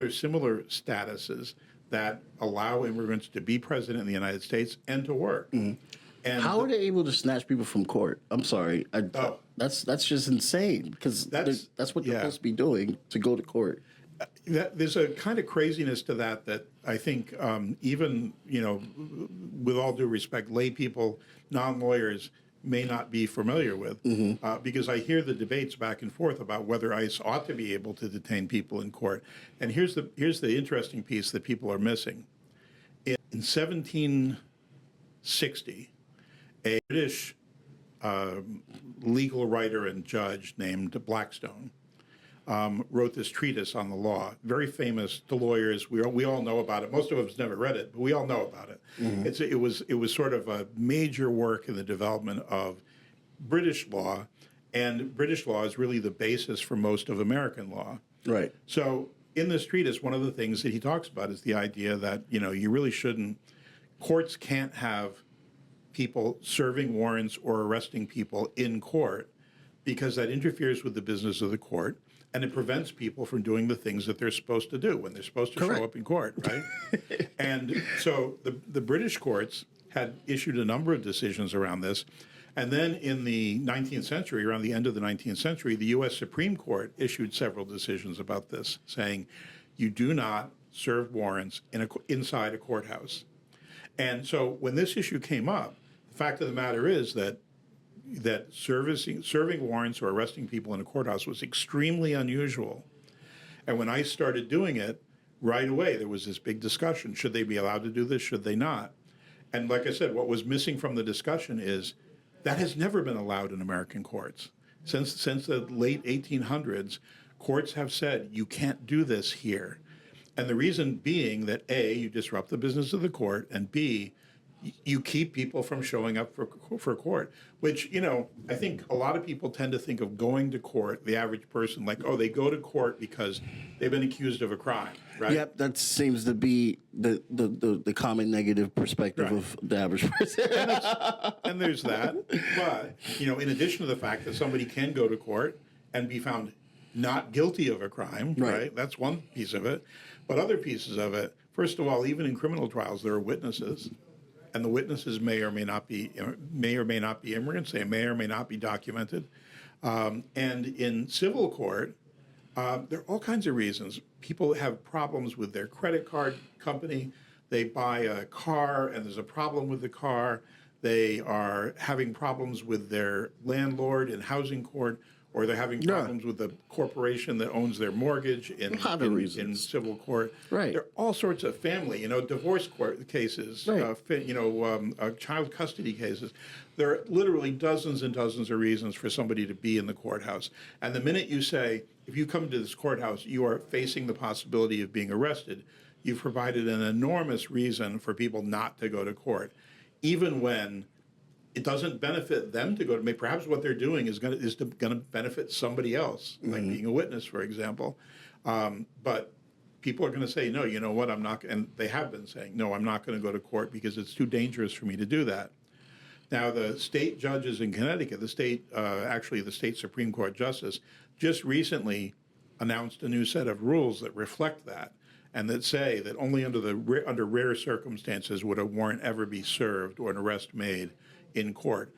There's similar statuses that allow immigrants to be president in the United States and to work. Mm-hmm. And How are they able to snatch people from court? I'm sorry. That's just insane because that's what you're supposed to be doing to go to court. There's a kind of craziness to that I think even, with all due respect, lay people, non-lawyers may not be familiar with, because I hear the debates back and forth about whether ICE ought to be able to detain people in court. And here's the interesting piece that people are missing. In 1760, a British legal writer and judge named Blackstone wrote this treatise on the law, very famous to lawyers. We all know about it. Most of us never read it, but we all know about it. It was sort of a major work in the development of British law, and British law is really the basis for most of American law. Right. So in this treatise, one of the things that he talks about is the idea that you really shouldn't. Courts can't have people serving warrants or arresting people in court because that interferes with the business of the court. And it prevents people from doing the things that they're supposed to do when they're supposed to show up in court, right? And so the British courts had issued a number of decisions around this. And then in the 19th century, around the end of the 19th century, the U.S. Supreme Court issued several decisions about this, saying you do not serve warrants inside a courthouse. And so when this issue came up, the fact of the matter is that serving warrants or arresting people in a courthouse was extremely unusual. And when ICE started doing it, right away there was this big discussion. Should they be allowed to do this? Should they not? And like I said, what was missing from the discussion is that has never been allowed in American courts. Since the late 1800s, courts have said you can't do this here. And the reason being that A, you disrupt the business of the court, and B, you keep people from showing up for court, which, I think a lot of people tend to think of going to court, the average person, like, oh, they go to court because they've been accused of a crime, right? Yep, that seems to be the common negative perspective of the average person. And there's that. But, in addition to the fact that somebody can go to court and be found not guilty of a crime, right? That's one piece of it. But other pieces of it, first of all, even in criminal trials, there are witnesses. And the witnesses may or may not be immigrants. They may or may not be documented. And in civil court, there are all kinds of reasons. People have problems with their credit card company. They buy a car and there's a problem with the car. They are having problems with their landlord in housing court, or they're having problems with the corporation that owns their mortgage in civil court. Right. There are all sorts of family, divorce court cases, child custody cases. There are literally dozens and dozens of reasons for somebody to be in the courthouse. And the minute you say, if you come to this courthouse, you are facing the possibility of being arrested, you've provided an enormous reason for people not to go to court, even when it doesn't benefit them to go to. Perhaps what they're doing is going to benefit somebody else, like being a witness, for example. But people are going to say, no, you know what, I'm not, and they have been saying, no, I'm not going to go to court because it's too dangerous for me to do that. Now, the state judges in Connecticut, the state Supreme Court justice, just recently announced a new set of rules that reflect that, and that say that only under rare circumstances would a warrant ever be served or an arrest made in court.